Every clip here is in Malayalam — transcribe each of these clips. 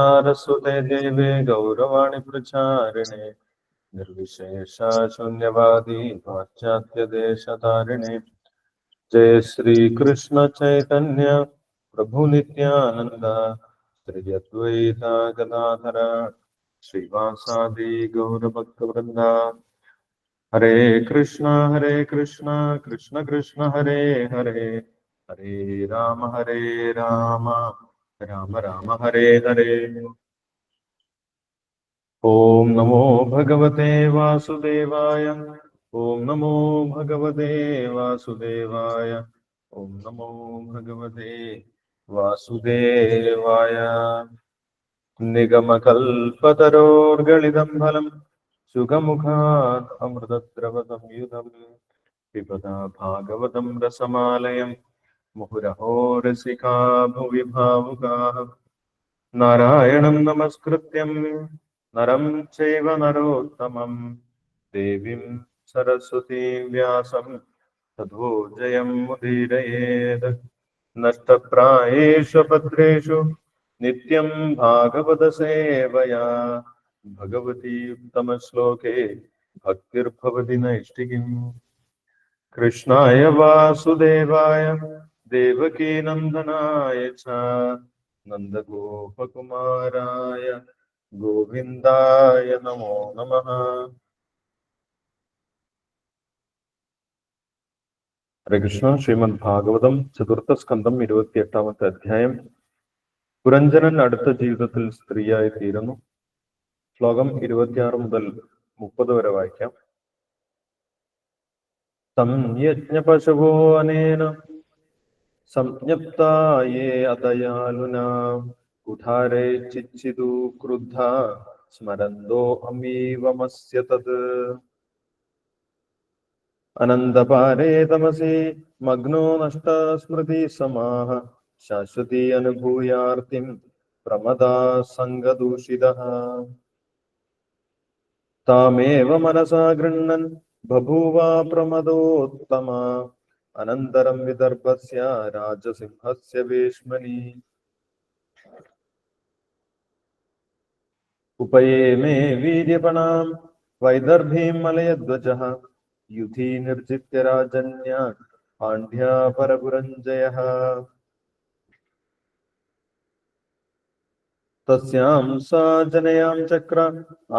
सारस्वते देवे गौरवाणि प्रचारिणे निर्विशेष शून्यवादी पाश्चात्यदेशतारिणे जय श्री कृष्ण चैतन्य प्रभु नित्यानंद श्री अद्वैता गदाधर श्रीवासादि गौरभक्तवृंद हरे कृष्ण कृष्ण कृष्ण हरे हरे हरे राम राम राम हरे हरे। ओम नमो भगवते वासुदेवाय। ओम नमो भगवते वासुदेवाय। ओम नमो भगवते वासुदेवाय। निगमकल्पतरोर्गलितं फलं सुगमुखात् अमृतद्रवसंयुतम् पिबता भागवतं रसमालयं मुहुरहो रसिका भुवि भावुकाः। नारायणं नमस्कृत्यं नरं चैव नरोत्तमं देवीं सरस्वतीं व्यासं ततो जयमुदीरयेत्। नष्टप्रायेषु पत्रेषु नित्यं भागवतसेवया भगवती उत्तमश्लोके भक्तिर्भवति नैष्टिकीम्। कृष्णाय वासुदेवाय देवकीनन्दनाय च नन्दगोपकुमाराय गोविन्दाय नमो नमः। ഹരേ കൃഷ്ണ. ശ്രീമദ് ഭാഗവതം ചതുർത്ഥസ്കന്ധം 28-ാമത്തെ അധ്യായം. പുരഞ്ജനൻ അടുത്ത ജീവിതത്തിൽ സ്ത്രീയായി തീരുന്നു. ശ്ലോകം 26 മുതൽ 30 വരെ വായിക്കാം. സംയജ്ഞപശവോ അനേന സംജ്ഞപ്തായേ അദയാലുനാ കുഠാരേ ചിച്ചിദു ക്രുദ്ധ സ്മരന്തോ അമീവമസ്യ തത്. അനന്തപാരേ തമസി മഗ്നോ നഷ്ടസ്മൃതി സമാഹ ശാശ്വതി അനുഭൂയാർത്തിം പ്രമദാ സംഗദൂഷിതഃ. താമേവ മനസാ ഗൃഹ്ണൻ ബഭൂവ പ്രമദോത്തമ അനന്തരം വിദർഭസ്യ രാജസിംഹസ്യ വേശ്മനി. ഉപയേമേ വീര്യപണാം വൈദർഭീം മലയധ്വജഃ യുധി നിർജിത്യ രാജന്യ പാണ്ഡ്യാ പരപുരഞ്ജയഃ. തസ്യാം സാ ജനയാം ചക്ര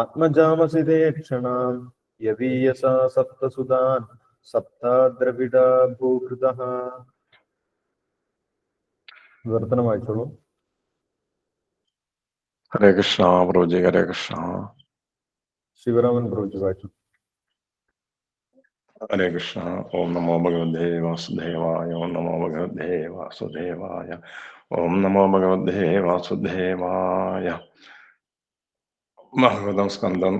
ആത്മജാമസി ക്ഷണാം യവീയസാ സപ്തസുതാൻ സപ്തദ്രവിഡ ഭൂകൃതഃ. വിവർത്തനം വായിച്ചോളൂ. ഹരേ കൃഷ്ണ പ്രഭുജി. ഹരേ കൃഷ്ണ. ശിവരാമൻ പ്രഭുജി വായിച്ചു. ഹരേ കൃഷ്ണ. ഓം നമോ ഭഗവതേ വാസുദേവായ. ഓം നമോ ഭഗവതേ വാസുദേവായ. ഓം നമോ ഭഗവതേ വാസുദേവായ. ഭാഗവതം സ്കന്ധം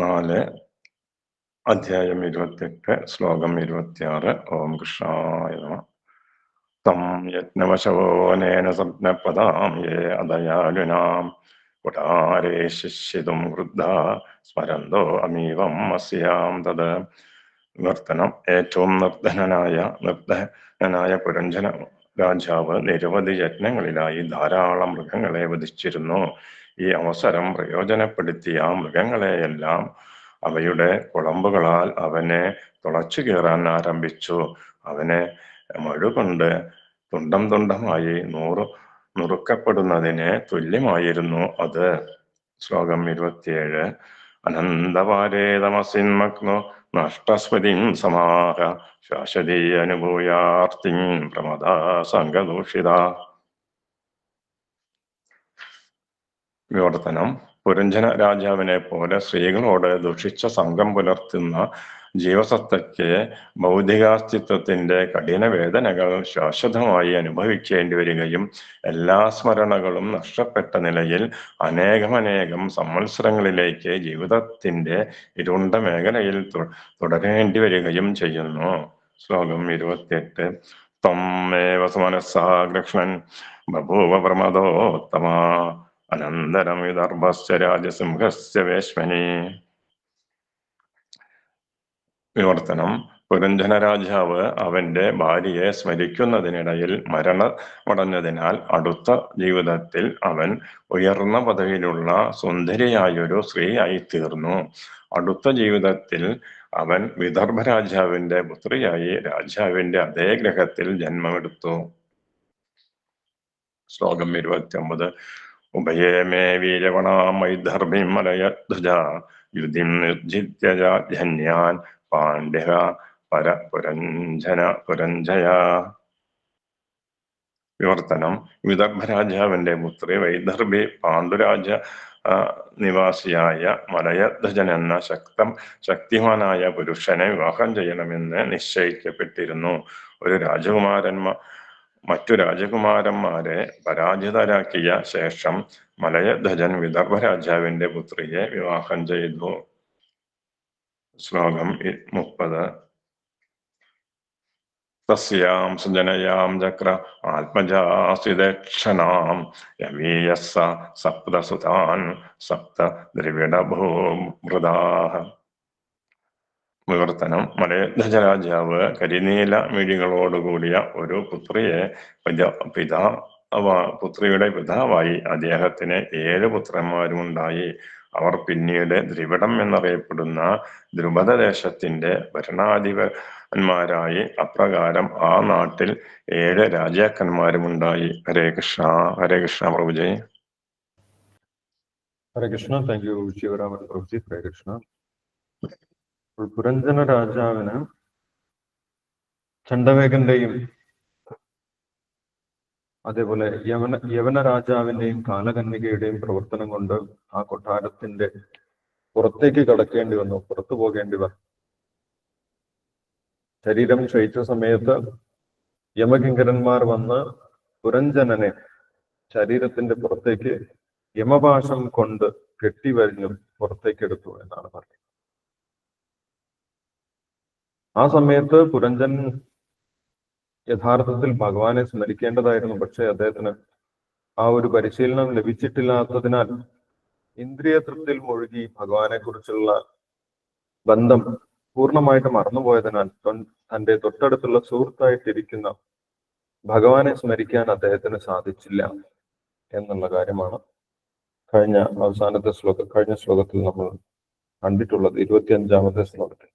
4 അധ്യായം 28 ശ്ലോകം 26. ഓം കൃഷ്ണായ നമഃ. തം യജ്ഞവശവോനേന സംജ്ഞപദാം യേ അദയാലുനാം കുഠാരേ ശിഷ്യതും ക്രുദ്ധ സ്മരന്തോ അമീവം അസ്യാം തത്. വിവർത്തനം. ഏറ്റവും നിർധനനായ പുരഞ്ജന രാജാവ് നിരവധി യജ്ഞങ്ങളിലായി ധാരാളം മൃഗങ്ങളെ വധിച്ചിരുന്നു. ഈ അവസരം പ്രയോജനപ്പെടുത്തിയ ആ മൃഗങ്ങളെയെല്ലാം അവയുടെ കുളമ്പുകളാൽ അവനെ തുളച്ചു കീറാൻ ആരംഭിച്ചു. അവനെ മഴുകൊണ്ട് തുണ്ടം തുണ്ടമായി നുറുക്കപ്പെടുന്നതിന് തുല്യമായിരുന്നു അത്. ശ്ലോകം 27. അനന്തപാരേ തമസിന്മഗ്നോ നഷ്ടസ്മൃതിം സമാഹ ശാശ്വതീ അനുഭൂയാർത്തിം പ്രമദാ സംഗദൂഷിത. വിവർത്തനം. പുരഞ്ജന രാജാവിനെ പോലെ സ്ത്രീകളോട് ദുഷിച്ച സംഘം പുലർത്തുന്ന ജീവസത്തയ്ക്ക് ഭൗതികാസ്തിത്വത്തിന്റെ കഠിന വേദനകൾ ശാശ്വതമായി അനുഭവിക്കേണ്ടി വരികയും എല്ലാ സ്മരണകളും നഷ്ടപ്പെട്ട നിലയിൽ അനേകം സംവത്സരങ്ങളിലേക്ക് ജീവിതത്തിന്റെ ഇരുണ്ട മേഖലയിൽ തുടരേണ്ടി വരികയും ചെയ്യുന്നു. ശ്ലോകം 28. ത്വമേവ മനസ്സാ കൃഷ്ണൻ ബഭൂവ പ്രമദോത്തമ അനന്തരം വിദർഭസ്യ രാജസിംഹസ്യ വേശ്മനി. വിവർത്തനം. പുരഞ്ജന രാജാവ് അവന്റെ ഭാര്യയെ സ്മരിക്കുന്നതിനിടയിൽ മരണമടഞ്ഞതിനാൽ അടുത്ത ജീവിതത്തിൽ അവൻ ഉയർന്ന പദവിയിലുള്ള സുന്ദരിയായൊരു സ്ത്രീയായി തീർന്നു. അടുത്ത ജീവിതത്തിൽ അവൻ വിദർഭ രാജാവിന്റെ പുത്രിയായി രാജാവിന്റെ അതേ ഗ്രഹത്തിൽ ജന്മമെടുത്തു. ശ്ലോകം 29. ഉഭയേ മേ വീരവണാം വൈദർഭിം മലയധ്വജ യുധിം നിർജിത്യജന്യാൻ പാണ്ഡ്യ പുരഞ്ജയ. വിവർത്തനം. വിദർഭ രാജാവിന്റെ പുത്രി വൈദർഭി പാണ്ഡുരാജ നിവാസിയായ മലയധ്വജൻ എന്ന ശക്തിമാനായ പുരുഷനെ വിവാഹം ചെയ്യണമെന്ന് നിശ്ചയിക്കപ്പെട്ടിരുന്നു. ഒരു മറ്റു രാജകുമാരന്മാരെ പരാജിതരാക്കിയ ശേഷം മലയധ്വജൻ വിദർഭ രാജാവിന്റെ പുത്രിയെ വിവാഹം ചെയ്തു. ശ്ലോകം 30. തസ്യാം സുജനയാം ചക്ര ആത്മജാസിദക്ഷണാം യവീയസ്സ സപ്തസുതാൻ സപ്ത ദ്രവിഡഭൂമൃതാഃ. വിവർത്തനം. മലയധ്വജ രാജാവ് കരിനീല മിഴികളോടുകൂടിയ ഒരു പുത്രിയുടെ പിതാവായി അദ്ദേഹത്തിന് 7 പുത്രന്മാരുമുണ്ടായി. അവർ പിന്നീട് ദ്രിവിഡം എന്നറിയപ്പെടുന്ന ദ്രുപദ ദേശത്തിന്റെ ഭരണാധിപന്മാരായി. അപ്രകാരം ആ നാട്ടിൽ 7 രാജാക്കന്മാരുമുണ്ടായി. ഹരേ കൃഷ്ണ. ഹരേ കൃഷ്ണ പ്രഭുജി. ഹരേ കൃഷ്ണ. Thank you Sivaraman പ്രഭുജി. ഹരേ കൃഷ്ണ. പുരഞ്ജന രാജാവിന് ചണ്ഡവേഗന്റെയും അതേപോലെ യവന രാജാവിന്റെയും കാലകന്യകയുടെയും പ്രവർത്തനം കൊണ്ട് ആ കൊട്ടാരത്തിന്റെ പുറത്തേക്ക് കടക്കേണ്ടി വന്നു, പുറത്തു പോകേണ്ടി വന്നു. ശരീരം ക്ഷയിച്ച സമയത്ത് യമകിങ്കരന്മാർ വന്ന് പുരഞ്ജനനെ ശരീരത്തിന്റെ പുറത്തേക്ക് യമപാശം കൊണ്ട് കെട്ടിവരിഞ്ഞു പുറത്തേക്കെടുത്തു എന്നാണ് പറയുന്നത്. ആ സമയത്ത് പുരഞ്ജൻ യഥാർത്ഥത്തിൽ ഭഗവാനെ സ്മരിക്കേണ്ടതായിരുന്നു. പക്ഷെ അദ്ദേഹത്തിന് ആ ഒരു പരിശീലനം ലഭിച്ചിട്ടില്ലാത്തതിനാൽ ഇന്ദ്രിയ തൃപ്തിയിൽ മുഴുകി ഭഗവാനെ കുറിച്ചുള്ള ബന്ധം പൂർണ്ണമായിട്ട് മറന്നുപോയതിനാൽ തന്റെ തൊട്ടടുത്തുള്ള സുഹൃത്തായിട്ടിരിക്കുന്ന ഭഗവാനെ സ്മരിക്കാൻ അദ്ദേഹത്തിന് സാധിച്ചില്ല എന്നുള്ള കാര്യമാണ് കഴിഞ്ഞ ശ്ലോകത്തിൽ നമ്മൾ കണ്ടിട്ടുള്ളത്. 25-ാമത്തെ ശ്ലോകത്തിൽ.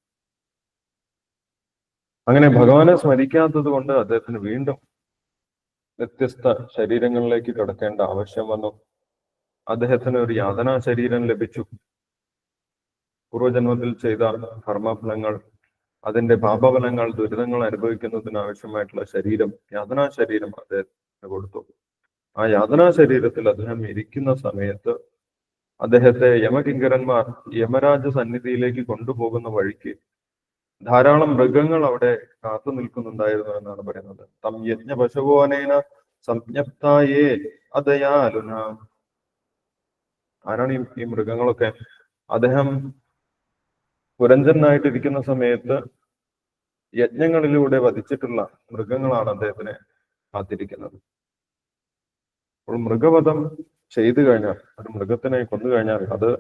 അങ്ങനെ ഭഗവാനെ സ്മരിക്കാത്തത് കൊണ്ട് അദ്ദേഹത്തിന് വീണ്ടും വ്യത്യസ്ത ശരീരങ്ങളിലേക്ക് കടക്കേണ്ട ആവശ്യം വന്നു. അദ്ദേഹത്തിന് ഒരു യാതനാ ശരീരം ലഭിച്ചു. പൂർവജന്മത്തിൽ ചെയ്ത കർമ്മഫലങ്ങൾ, അതിന്റെ പാപഫലങ്ങൾ, ദുരിതങ്ങൾ അനുഭവിക്കുന്നതിന് ആവശ്യമായിട്ടുള്ള ശരീരം, യാതനാ ശരീരം അദ്ദേഹത്തിന് കൊടുത്തു. ആ യാതനാ ശരീരത്തിൽ അദ്ദേഹം ഇരിക്കുന്ന സമയത്ത് അദ്ദേഹത്തെ യമകിങ്കരന്മാർ യമരാജ സന്നിധിയിലേക്ക് കൊണ്ടുപോകുന്ന വഴിക്ക് ധാരാളം മൃഗങ്ങൾ അവിടെ കാത്തു നിൽക്കുന്നുണ്ടായിരുന്നു എന്നാണ് പറയുന്നത്. തം യജ്ഞ പശുവോനേന സംജ്ഞപ്തായേ അദയാലുന. ആരാണ് ഈ മൃഗങ്ങളൊക്കെ? അദ്ദേഹം പുരഞ്ജനായിട്ടിരിക്കുന്ന സമയത്ത് യജ്ഞങ്ങളിലൂടെ വധിച്ചിട്ടുള്ള മൃഗങ്ങളാണ് അദ്ദേഹത്തിനെ കാത്തിരിക്കുന്നത്. അപ്പോൾ മൃഗവധം ചെയ്തു കഴിഞ്ഞാൽ, ഒരു മൃഗത്തിനെ കൊന്നു കഴിഞ്ഞാൽ, അത്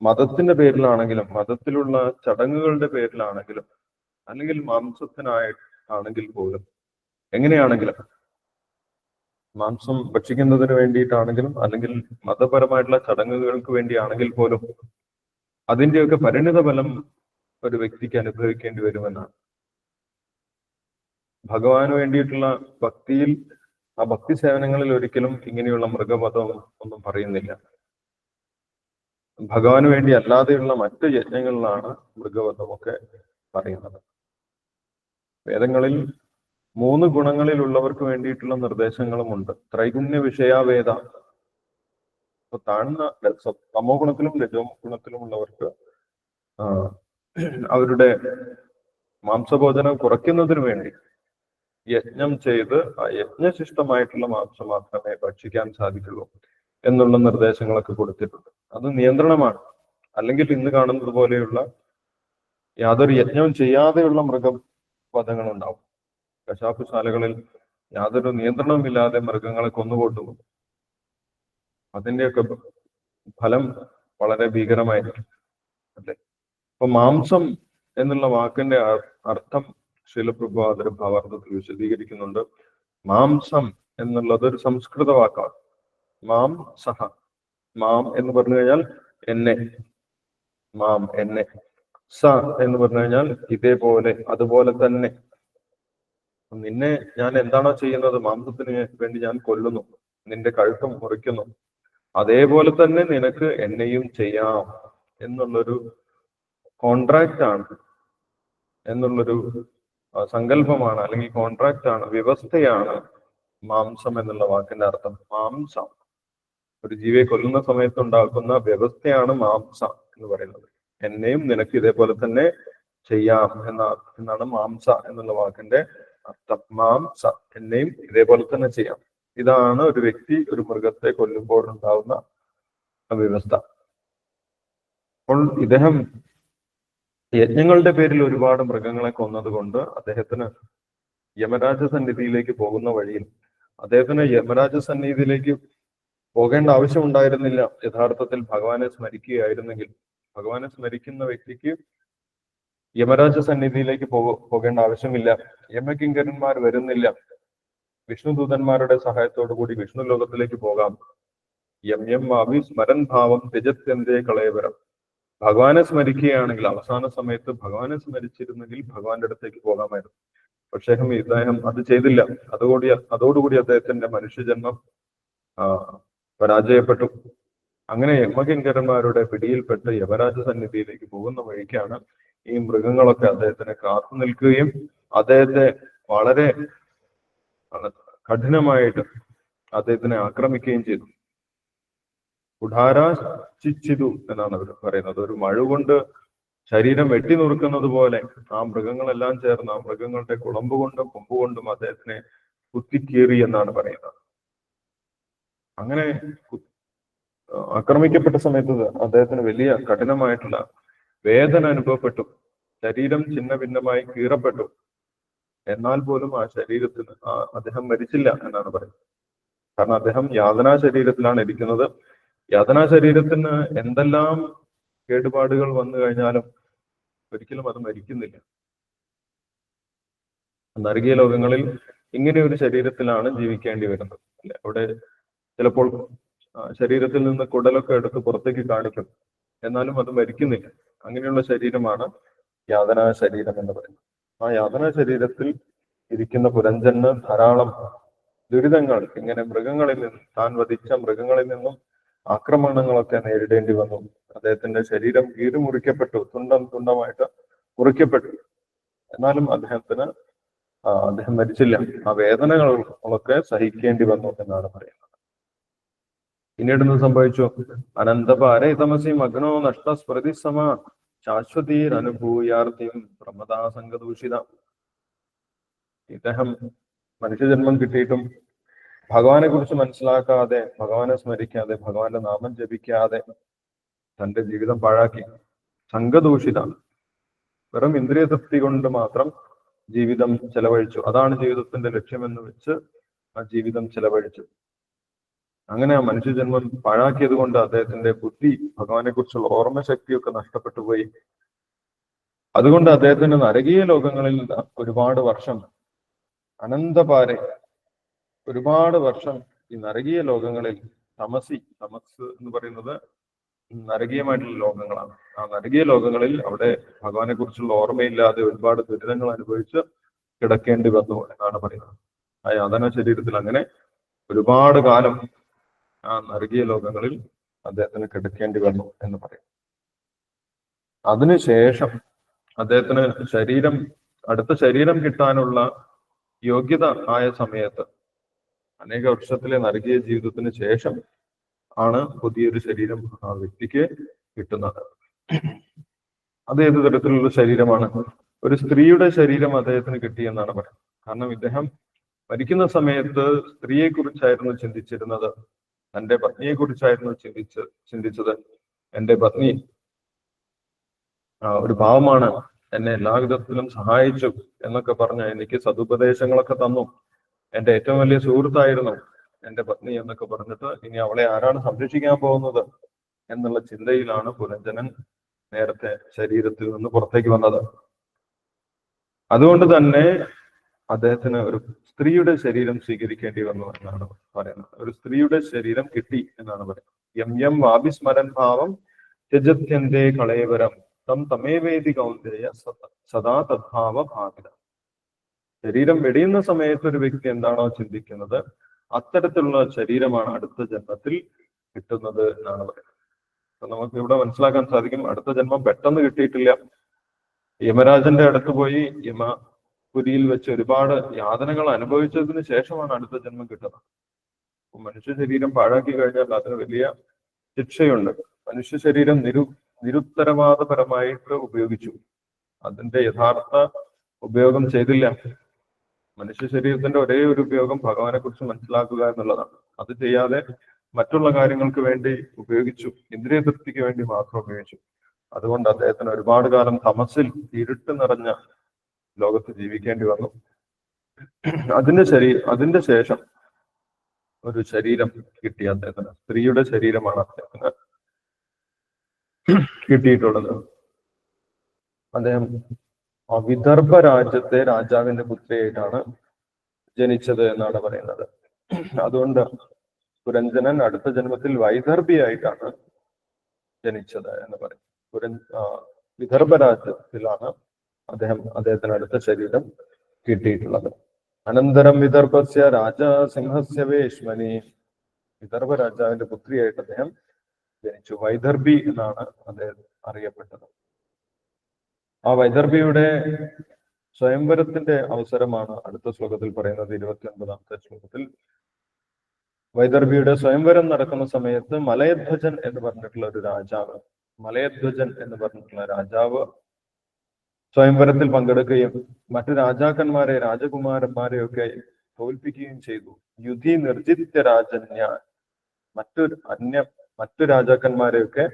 മതത്തിന്റെ പേരിലാണെങ്കിലും മതത്തിലുള്ള ചടങ്ങുകളുടെ പേരിലാണെങ്കിലും അല്ലെങ്കിൽ മാംസത്തിനായിട്ടാണെങ്കിൽ പോലും, എങ്ങനെയാണെങ്കിലും, മാംസം ഭക്ഷിക്കുന്നതിന് വേണ്ടിയിട്ടാണെങ്കിലും അല്ലെങ്കിൽ മതപരമായിട്ടുള്ള ചടങ്ങുകൾക്ക് വേണ്ടിയാണെങ്കിൽ പോലും അതിന്റെയൊക്കെ പരിണിത ഫലം ഒരു വ്യക്തിക്ക് അനുഭവിക്കേണ്ടി വരുമെന്നാണ്. ഭഗവാന് വേണ്ടിയിട്ടുള്ള ഭക്തിയിൽ, ആ ഭക്തി സേവനങ്ങളിൽ ഒരിക്കലും ഇങ്ങനെയുള്ള മൃഗവധം ഒന്നും പറയുന്നില്ല. ഭഗവാന് വേണ്ടി അല്ലാതെയുള്ള മറ്റ് യജ്ഞങ്ങളിലാണ് മൃഗവധമൊക്കെ പറയുന്നത്. വേദങ്ങളിൽ 3 ഗുണങ്ങളിലുള്ളവർക്ക് വേണ്ടിയിട്ടുള്ള നിർദ്ദേശങ്ങളുമുണ്ട്. ത്രൈഗുണ്യ വിഷയാവേദ. അപ്പൊ താഴ്ന്ന തമോ ഗുണത്തിലും രജോ ഗുണത്തിലുമുള്ളവർക്ക് അവരുടെ മാംസഭോജനം കുറയ്ക്കുന്നതിന് വേണ്ടി യജ്ഞം ചെയ്ത് ആ യജ്ഞശിഷ്ടമായിട്ടുള്ള മാംസം മാത്രമേ ഭക്ഷിക്കാൻ സാധിക്കുള്ളൂ എന്നുള്ള നിർദ്ദേശങ്ങളൊക്കെ കൊടുത്തിട്ടുണ്ട്. അത് നിയന്ത്രണമാണ്. അല്ലെങ്കിൽ ഇന്ന് കാണുന്നത് പോലെയുള്ള യാതൊരു യജ്ഞവും ചെയ്യാതെയുള്ള മൃഗവധങ്ങൾ ഉണ്ടാവും. കശാപ്പുശാലകളിൽ യാതൊരു നിയന്ത്രണവുമില്ലാതെ മൃഗങ്ങളെ കൊന്നുകൊണ്ടുപോകും. അതിന്റെയൊക്കെ ഫലം വളരെ ഭീകരമായിരിക്കും, അല്ലെ? അപ്പൊ മാംസം എന്നുള്ള വാക്കിന്റെ അർത്ഥം ശീലപ്രഭാതര ഭാവാർത്ഥത്തിൽ വിശദീകരിക്കുന്നുണ്ട്. മാംസം എന്നുള്ളത് ഒരു സംസ്കൃത വാക്കാണ്. മാം സഹ, മാം എന്ന് പറഞ്ഞു കഴിഞ്ഞാൽ എന്നെ, മാം എന്നെ, സ എന്ന് പറഞ്ഞു കഴിഞ്ഞാൽ ഇതേപോലെ, അതുപോലെ തന്നെ. നിന്നെ ഞാൻ എന്താണോ ചെയ്യുന്നത്, മാംസത്തിന് വേണ്ടി ഞാൻ കൊല്ലുന്നു, നിന്റെ കഴുത്തും മുറിക്കുന്നു, അതേപോലെ തന്നെ നിനക്ക് എന്നെയും ചെയ്യാം എന്നുള്ളൊരു കോൺട്രാക്റ്റ് ആണ്, എന്നുള്ളൊരു സങ്കല്പമാണ്, അല്ലെങ്കിൽ കോൺട്രാക്റ്റ് ആണ്, വ്യവസ്ഥയാണ് മാംസം എന്നുള്ള വാക്കിന്റെ അർത്ഥം. മാംസം, ഒരു ജീവിയെ കൊല്ലുന്ന സമയത്ത് ഉണ്ടാക്കുന്ന വ്യവസ്ഥയാണ് മാംസം എന്ന് പറയുന്നത്. എന്നെയും നിനക്ക് ഇതേപോലെ തന്നെ ചെയ്യാം എന്നാണ് മാംസ എന്നുള്ള വാക്കിന്റെ അർത്ഥം. മാംസ, എന്നെയും ഇതേപോലെ തന്നെ ചെയ്യാം. ഇതാണ് ഒരു വ്യക്തി ഒരു മൃഗത്തെ കൊല്ലുമ്പോൾ ഉണ്ടാവുന്ന വ്യവസ്ഥ. അപ്പോൾ ഇദ്ദേഹം യജ്ഞങ്ങളുടെ പേരിൽ ഒരുപാട് മൃഗങ്ങളെ കൊന്നതുകൊണ്ട് അദ്ദേഹത്തിന് യമരാജ സന്നിധിയിലേക്ക് പോകുന്ന വഴിയിൽ അദ്ദേഹത്തിന് യമരാജ സന്നിധിയിലേക്ക് പോകേണ്ട ആവശ്യം ഉണ്ടായിരുന്നില്ല. യഥാർത്ഥത്തിൽ ഭഗവാനെ സ്മരിക്കുകയായിരുന്നെങ്കിൽ, ഭഗവാനെ സ്മരിക്കുന്ന വ്യക്തിക്ക് യമരാജ സന്നിധിയിലേക്ക് പോകേണ്ട ആവശ്യമില്ല. യമകിങ്കരന്മാർ വരുന്നില്ല. വിഷ്ണുദൂതന്മാരുടെ സഹായത്തോടു കൂടി വിഷ്ണു ലോകത്തിലേക്ക് പോകാം. യം മാവി സ്മരൻ ഭാവം ത്യജത്യന്തേ കളയവരം. ഭഗവാനെ സ്മരിക്കുകയാണെങ്കിൽ, അവസാന സമയത്ത് ഭഗവാനെ സ്മരിച്ചിരുന്നെങ്കിൽ ഭഗവാന്റെ അടുത്തേക്ക് പോകാമായിരുന്നു. പക്ഷേ ഇദ്ദേഹം അത് ചെയ്തില്ല. അതോടുകൂടി അദ്ദേഹത്തിന്റെ മനുഷ്യജന്മം പരാജയപ്പെട്ടു. അങ്ങനെ യമകിങ്കരന്മാരുടെ പിടിയിൽപ്പെട്ട് യമരാജ സന്നിധിയിലേക്ക് പോകുന്ന വഴിക്കാണ് ഈ മൃഗങ്ങളൊക്കെ അദ്ദേഹത്തിനെ കാത്തു നിൽക്കുകയും അദ്ദേഹത്തെ വളരെ കഠിനമായിട്ട് അദ്ദേഹത്തിനെ ആക്രമിക്കുകയും ചെയ്തു. കുഠാരാചിച്ചിതു എന്നാണ് അവർ പറയുന്നത്. ഒരു മഴ കൊണ്ട് ശരീരം വെട്ടി നുറുക്കുന്നത് പോലെ ആ മൃഗങ്ങളെല്ലാം ചേർന്ന് ആ മൃഗങ്ങളുടെ കുളമ്പുകൊണ്ടും കൊമ്പുകൊണ്ടും അദ്ദേഹത്തിനെ കുത്തിക്കീറി എന്നാണ് പറയുന്നത്. അങ്ങനെ ആക്രമിക്കപ്പെട്ട സമയത്ത് അദ്ദേഹത്തിന് വലിയ കഠിനമായിട്ടുള്ള വേദന അനുഭവപ്പെട്ടു. ശരീരം ഛിന്ന ഭിന്നമായി കീറപ്പെട്ടു. എന്നാൽ പോലും ആ ശരീരത്തിന് അദ്ദേഹം മരിച്ചില്ല എന്നാണ് പറയുന്നത്. കാരണം അദ്ദേഹം യാതനാ ശരീരത്തിലാണ് ഇരിക്കുന്നത്. യാതനാ ശരീരത്തിന് എന്തെല്ലാം കേടുപാടുകൾ വന്നു കഴിഞ്ഞാലും ഒരിക്കലും അത് മരിക്കുന്നില്ല. നരകീയ ലോകങ്ങളിൽ ഇങ്ങനെ ഒരു ശരീരത്തിലാണ് ജീവിക്കേണ്ടി വരുന്നത്. അല്ലെ, അവിടെ ചിലപ്പോൾ ശരീരത്തിൽ നിന്ന് കുടലൊക്കെ എടുത്ത് പുറത്തേക്ക് കാണിക്കും, എന്നാലും അത് മരിക്കുന്നില്ല. അങ്ങനെയുള്ള ശരീരമാണ് യാതനാ ശരീരം എന്ന് പറയുന്നത്. ആ യാതനാ ശരീരത്തിൽ ഇരിക്കുന്ന പുരഞ്ജന് ധാരാളം ദുരിതങ്ങൾ, ഇങ്ങനെ മൃഗങ്ങളിൽ നിന്നും, താൻ വധിച്ച മൃഗങ്ങളിൽ നിന്നും ആക്രമണങ്ങളൊക്കെ നേരിടേണ്ടി വന്നു. അദ്ദേഹത്തിന്റെ ശരീരം കീറിമുറിക്കപ്പെട്ടു, തുണ്ടം തുണ്ടമായിട്ട് മുറിക്കപ്പെട്ടു. എന്നാലും അദ്ദേഹം മരിച്ചില്ല. ആ വേദനകളൊക്കെ സഹിക്കേണ്ടി വന്നു എന്നാണ് പറയുന്നത്. പിന്നീട് എന്ത് സംഭവിച്ചു? അനന്തപാരേ തമസി മഗ്നോ നഷ്ടസ്മൃതി സമ ശാശ്വതീർ അനുഭൂയാർത്ഥ്യം പ്രമദാസംഗദൂഷിത. ഇദ്ദേഹം മനുഷ്യജന്മം കിട്ടിയിട്ടും ഭഗവാനെ കുറിച്ച് മനസ്സിലാക്കാതെ, ഭഗവാനെ സ്മരിക്കാതെ, ഭഗവാന്റെ നാമം ജപിക്കാതെ തന്റെ ജീവിതം പാഴാക്കി. സംഘദൂഷിത, വെറും ഇന്ദ്രിയ തൃപ്തി കൊണ്ട് മാത്രം ജീവിതം ചെലവഴിച്ചു. അതാണ് ജീവിതത്തിന്റെ ലക്ഷ്യമെന്ന് വെച്ച് ആ ജീവിതം ചെലവഴിച്ചു. അങ്ങനെ ആ മനുഷ്യജന്മം പാഴാക്കിയത് കൊണ്ട് അദ്ദേഹത്തിന്റെ ബുദ്ധി, ഭഗവാനെ കുറിച്ചുള്ള ഓർമ്മശക്തിയൊക്കെ നഷ്ടപ്പെട്ടു പോയി. അതുകൊണ്ട് അദ്ദേഹത്തിന് നരകീയ ലോകങ്ങളിൽ ഒരുപാട് വർഷം, അനന്തപാരെ, ഒരുപാട് വർഷം ഈ നരകീയ ലോകങ്ങളിൽ തമസ് എന്ന് പറയുന്നത് നരകീയമായിട്ടുള്ള ലോകങ്ങളാണ്. ആ നരകീയ ലോകങ്ങളിൽ അവിടെ ഭഗവാനെ കുറിച്ചുള്ള ഓർമ്മയില്ലാതെ ഒരുപാട് ദുരിതങ്ങൾ അനുഭവിച്ച് കിടക്കേണ്ടി വന്നു എന്നാണ് പറയുന്നത്. ആ യാതന ശരീരത്തിൽ അങ്ങനെ ഒരുപാട് കാലം ആ നരകീയ ലോകങ്ങളിൽ അദ്ദേഹത്തിന് കിടക്കേണ്ടി വന്നു എന്ന് പറയും. അതിനുശേഷം അദ്ദേഹത്തിന് അടുത്ത ശരീരം കിട്ടാനുള്ള യോഗ്യത ആയ സമയത്ത്, അനേക വർഷത്തിലെ നരകീയ ജീവിതത്തിന് ശേഷം ആണ് പുതിയൊരു ശരീരം ആ വ്യക്തിക്ക് കിട്ടുന്നത്. അത് ഏത് തരത്തിലുള്ള ശരീരമാണ്? ഒരു സ്ത്രീയുടെ ശരീരം അദ്ദേഹത്തിന് കിട്ടിയെന്നാണ് പറയുന്നത്. കാരണം ഇദ്ദേഹം മരിക്കുന്ന സമയത്ത് സ്ത്രീയെ കുറിച്ചായിരുന്നു ചിന്തിച്ചിരുന്നത്, തന്റെ പത്നിയെ കുറിച്ചായിരുന്നു ചിന്തിച്ചത്. എന്റെ പത്നി ഒരു പാവമാണ്, എന്നെ എല്ലാവിധത്തിലും സഹായിച്ചു എന്നൊക്കെ പറഞ്ഞ് എനിക്ക് സതുപദേശങ്ങളൊക്കെ തന്നു. എന്റെ ഏറ്റവും വലിയ സുഹൃത്തായിരുന്നു എന്റെ പത്നി എന്നൊക്കെ പറഞ്ഞിട്ട് ഇനി അവളെ ആരാണ് സംരക്ഷിക്കാൻ പോകുന്നത് എന്നുള്ള ചിന്തയിലാണ് പുരഞ്ജനൻ നേരത്തെ ശരീരത്തിൽ നിന്ന് പുറത്തേക്ക് വന്നത്. അതുകൊണ്ട് തന്നെ അദ്ദേഹത്തിന് ഒരു സ്ത്രീയുടെ ശരീരം സ്വീകരിക്കേണ്ടി വന്നു എന്നാണ് പറയുന്നത്. ഒരു സ്ത്രീയുടെ ശരീരം കിട്ടി എന്നാണ് പറയുന്നത്. യം വാഭിസ്മരൻ ഭാവം ത്യജത്യന്തേ കളയവരം തം തമേവേദി കൗന്ദേയ സദാ തദ്ഭാവ ഭാവിത. ശരീരം വെടിയുന്ന സമയത്ത് ഒരു വ്യക്തി എന്താണോ ചിന്തിക്കുന്നത്, അത്തരത്തിലുള്ള ശരീരമാണ് അടുത്ത ജന്മത്തിൽ കിട്ടുന്നത് എന്നാണ് പറയുന്നത്. അപ്പൊ നമുക്ക് ഇവിടെ മനസ്സിലാക്കാൻ സാധിക്കും, അടുത്ത ജന്മം പെട്ടെന്ന് കിട്ടിയിട്ടില്ല. യമരാജന്റെ അടുത്ത് പോയി യമപുരിയിൽ വെച്ച് ഒരുപാട് യാതനകൾ അനുഭവിച്ചതിന് ശേഷമാണ് അടുത്ത ജന്മം കിട്ടുന്നത്. മനുഷ്യ ശരീരം പാഴാക്കി കഴിഞ്ഞാൽ അതിന് വലിയ ശിക്ഷയുണ്ട്. മനുഷ്യ ശരീരം നിരുത്തരവാദപരമായിട്ട് ഉപയോഗിച്ചു, അതിന്റെ യഥാർത്ഥ ഉപയോഗം ചെയ്തില്ല. മനുഷ്യ ശരീരത്തിന്റെ ഒരേ ഒരു ഉപയോഗം ഭഗവാനെ കുറിച്ച് മനസ്സിലാക്കുക എന്നുള്ളതാണ്. അത് ചെയ്യാതെ മറ്റുള്ള കാര്യങ്ങൾക്ക് വേണ്ടി ഉപയോഗിച്ചു, ഇന്ദ്രിയ തൃപ്തിക്ക് വേണ്ടി മാത്രം ഉപയോഗിച്ചു. അതുകൊണ്ട് അദ്ദേഹത്തിന് ഒരുപാട് കാലം തമസിൽ ഇരുട്ട് നിറഞ്ഞ ലോകത്ത് ജീവിക്കേണ്ടി വന്നു. അതിന്റെ ശേഷം ഒരു ശരീരം കിട്ടി അദ്ദേഹത്തിന്. സ്ത്രീയുടെ ശരീരമാണ് അദ്ദേഹത്തിന് കിട്ടിയിട്ടുള്ളത്. അദ്ദേഹം വിദർഭ രാജ്യത്തെ രാജാവിന്റെ പുത്രിയായിട്ടാണ് ജനിച്ചത് എന്നാണ് പറയുന്നത്. അതുകൊണ്ട് പുരഞ്ജനൻ അടുത്ത ജന്മത്തിൽ വൈദർഭിയായിട്ടാണ് ജനിച്ചത് എന്ന് പറയും. വിദർഭ രാജ്യത്തിലാണ് അദ്ദേഹത്തിന് അടുത്ത ശരീരം കിട്ടിയിട്ടുള്ളത്. അനന്തരം വിദർഭസ്യ രാജസിംഹസ്യ വേശ്മനി, വിദർഭ രാജാവിന്റെ പുത്രിയായിട്ട് അദ്ദേഹം ജനിച്ചു. വൈദർഭി എന്നാണ് അദ്ദേഹം അറിയപ്പെട്ടത്. ആ വൈദർഭിയുടെ സ്വയംവരത്തിന്റെ അവസരമാണ് അടുത്ത ശ്ലോകത്തിൽ പറയുന്നത്. 29ാമത്തെ ശ്ലോകത്തിൽ വൈദർഭിയുടെ സ്വയംവരം നടക്കുന്ന സമയത്ത് മലയധ്വജൻ എന്ന് പറഞ്ഞിട്ടുള്ള ഒരു രാജാവ്, സ്വയംവരത്തിൽ പങ്കെടുക്കുകയും മറ്റു രാജാക്കന്മാരെ, രാജകുമാരന്മാരെയൊക്കെ തോൽപ്പിക്കുകയും ചെയ്തു. യുധി നിർജിത്യ രാജന്യ, മറ്റു രാജാക്കന്മാരെയൊക്കെ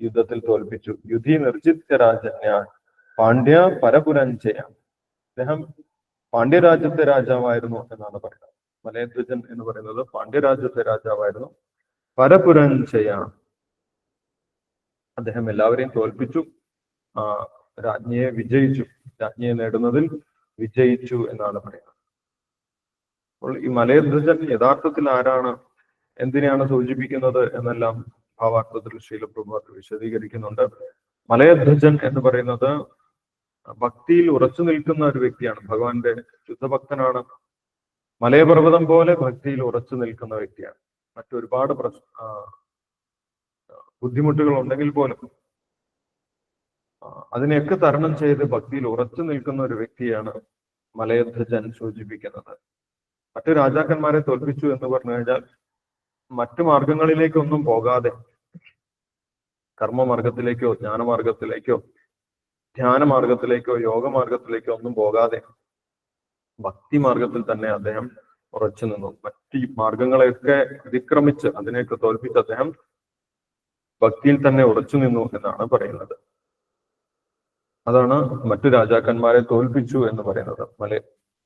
യുദ്ധത്തിൽ തോൽപ്പിച്ചു. യുധി നിർജിത്യ രാജന്യ പാണ്ഡ്യ പരപുരഞ്ജയ, അദ്ദേഹം പാണ്ഡ്യരാജ്യത്തെ രാജാവായിരുന്നു എന്നാണ് പറയുന്നത്. മലയധ്വജൻ എന്ന് പറയുന്നത് പാണ്ഡ്യരാജ്യത്തെ രാജാവായിരുന്നു. പരപുരഞ്ജയ, അദ്ദേഹം എല്ലാവരെയും തോൽപ്പിച്ചു, രാജ്ഞിയെ വിജയിച്ചു, രാജ്ഞിയെ നേടുന്നതിൽ വിജയിച്ചു എന്നാണ് പറയുന്നത്. അപ്പോൾ ഈ മലയധ്വജൻ യഥാർത്ഥത്തിൽ ആരാണ്, എന്തിനെയാണ് സൂചിപ്പിക്കുന്നത് എന്നെല്ലാം ഭാവാർത്ഥത്തിൽ ശീലപ്രഭുപാദർ വിശദീകരിക്കുന്നുണ്ട്. മലയധ്വജൻ എന്ന് പറയുന്നത് ഭക്തിയിൽ ഉറച്ചു നിൽക്കുന്ന ഒരു വ്യക്തിയാണ്. ഭഗവാന്റെ ശുദ്ധഭക്തനാണ്. മലയപർവ്വതം പോലെ ഭക്തിയിൽ ഉറച്ചു നിൽക്കുന്ന വ്യക്തിയാണ്. മറ്റൊരുപാട് ബുദ്ധിമുട്ടുകൾ ഉണ്ടെങ്കിൽ പോലും അതിനെയൊക്കെ തരണം ചെയ്ത് ഭക്തിയിൽ ഉറച്ചു നിൽക്കുന്ന ഒരു വ്യക്തിയാണ് മലയധ്വജൻ സൂചിപ്പിക്കുന്നത്. മറ്റു രാജാക്കന്മാരെ തോൽപ്പിച്ചു എന്ന് പറഞ്ഞു കഴിഞ്ഞാൽ മറ്റു മാർഗങ്ങളിലേക്കൊന്നും പോകാതെ, കർമ്മമാർഗത്തിലേക്കോ ജ്ഞാനമാർഗത്തിലേക്കോ ധ്യാനമാർഗത്തിലേക്കോ യോഗമാർഗത്തിലേക്കോ ഒന്നും പോകാതെ ഭക്തി മാർഗത്തിൽ തന്നെ അദ്ദേഹം ഉറച്ചു നിന്നു. മറ്റു മാർഗങ്ങളെയൊക്കെ അതിക്രമിച്ച് അതിനെയൊക്കെ തോൽപ്പിച്ച് അദ്ദേഹം ഭക്തിയിൽ തന്നെ ഉറച്ചു നിന്നു എന്നാണ് പറയുന്നത്. അതാണ് മറ്റു രാജാക്കന്മാരെ തോൽപ്പിച്ചു എന്ന് പറയുന്നത്.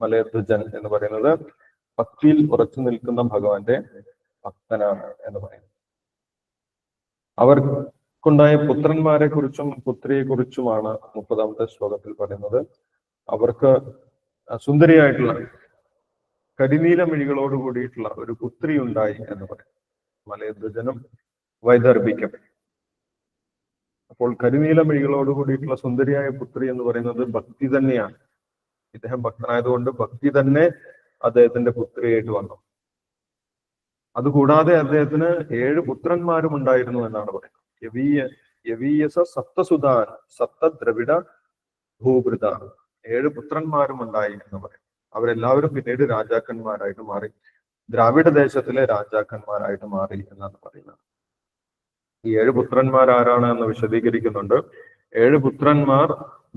മലയധ്വജൻ എന്ന് പറയുന്നത് ഭക്തിയിൽ ഉറച്ചു നിൽക്കുന്ന ഭഗവാന്റെ ഭക്തനാണ് എന്ന് പറയുന്നത്. അവർക്കുണ്ടായ പുത്രന്മാരെ കുറിച്ചും പുത്രിയെ കുറിച്ചുമാണ് 30ാമത്തെ ശ്ലോകത്തിൽ പറയുന്നത്. അവർക്ക് സുന്ദരിയായിട്ടുള്ള കരിനീല മിഴികളോട് കൂടിയിട്ടുള്ള ഒരു പുത്രി ഉണ്ടായി എന്ന് പറയും. മലയധ്വജനും വൈദർഭിക്കും. അപ്പോൾ കരിനീല മിഴികളോട് കൂടിയിട്ടുള്ള സുന്ദരിയായ പുത്രി എന്ന് പറയുന്നത് ഭക്തി തന്നെയാണ്. ഇദ്ദേഹം ഭക്തനായതുകൊണ്ട് ഭക്തി തന്നെ അദ്ദേഹത്തിന്റെ പുത്രിയായിട്ട് വന്നു. അതുകൂടാതെ അദ്ദേഹത്തിന് 7 പുത്രന്മാരും ഉണ്ടായിരുന്നു എന്നാണ് പറയുന്നത്. യവീയസ സപ്തസുതാൻ സപ്തദ്രവിഡ ഭൂഭൃത, 7 പുത്രന്മാരും ഉണ്ടായി എന്ന് പറയും. അവരെല്ലാവരും പിന്നീട് രാജാക്കന്മാരായിട്ട് മാറി, ദ്രാവിഡ ദേശത്തിലെ രാജാക്കന്മാരായിട്ട് മാറി എന്നാണ് പറയുന്നത്. ഈ 7 പുത്രന്മാർ ആരാണ് എന്ന് വിശദീകരിക്കുന്നുണ്ട്. 7 പുത്രന്മാർ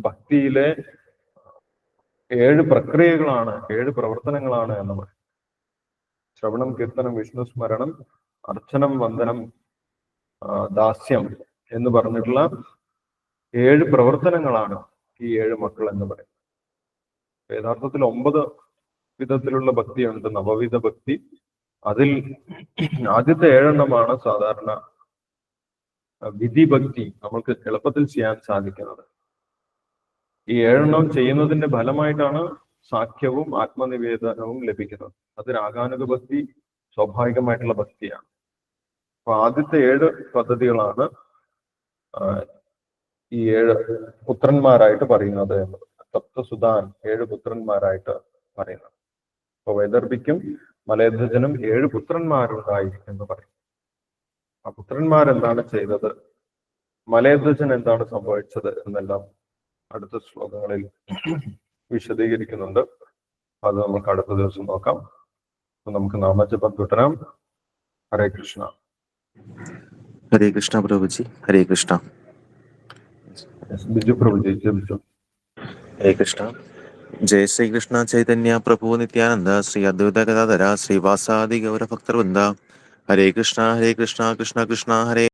ഭക്തിയിലെ 7 പ്രക്രിയകളാണ്, 7 പ്രവർത്തനങ്ങളാണ് എന്ന് പറയും. ശ്രവണം, കീർത്തനം, വിഷ്ണു സ്മരണം, അർച്ചനം, വന്ദനം, ദാസ്യം എന്ന് പറഞ്ഞിട്ടുള്ള 7 പ്രവർത്തനങ്ങളാണ് ഈ 7 മക്കൾ എന്ന് പറയുന്നത്. യഥാർത്ഥത്തിൽ 9 വിധത്തിലുള്ള ഭക്തിയുണ്ട്, നവവിധ ഭക്തി. അതിൽ ആദ്യത്തെ 7 സാധാരണ വിധിഭക്തി നമ്മൾക്ക് എളുപ്പത്തിൽ ചെയ്യാൻ സാധിക്കുന്നത്. ഈ 7 ചെയ്യുന്നതിന്റെ ഫലമായിട്ടാണ് സാഖ്യവും ആത്മനിവേദനവും ലഭിക്കുന്നത്. അത് രാഗാനുഗ ഭക്തി സ്വാഭാവികമായിട്ടുള്ള ഭക്തിയാണ്. അപ്പൊ ആദ്യത്തെ 7 പദ്ധതികളാണ് ഈ 7 പുത്രന്മാരായിട്ട് പറയുന്നത് എന്നത്. സപ്തസുതാൻ 7 പുത്രന്മാരായിട്ട് പറയുന്നത്. അപ്പൊ വൈദർഭിക്കും മലയധ്വജനും 7 പുത്രന്മാരുണ്ടായി എന്ന് പറയും. ആ പുത്രന്മാരെന്താണ് ചെയ്തത്, മലയധ്വജൻ എന്താണ് സംഭവിച്ചത് എന്നെല്ലാം അടുത്ത ശ്ലോകങ്ങളിൽ വിശദീകരിക്കുന്നുണ്ട്. അത് നമുക്ക് അടുത്ത ദിവസം നോക്കാം. അപ്പൊ നമുക്ക് നാമജപം തുടരാം. ഹരേ കൃഷ്ണ. ഹരേ കൃഷ്ണ പ്രഭുജി. ഹരേ കൃഷ്ണ. ബിജു പ്രഭുജി ജപിച്ചു. ഹരേ കൃഷ്ണ. ജയ ശ്രീകൃഷ്ണ ചൈതന്യ പ്രഭു നിത്യാനന്ദ ശ്രീ അദ്വൈത ഗദാധര ശ്രീവാസാദി ഗൗരഭക്തർവൃന്ദ. ഹരേ കൃഷ്ണ കൃഷ്ണ കൃഷ്ണ ഹരേ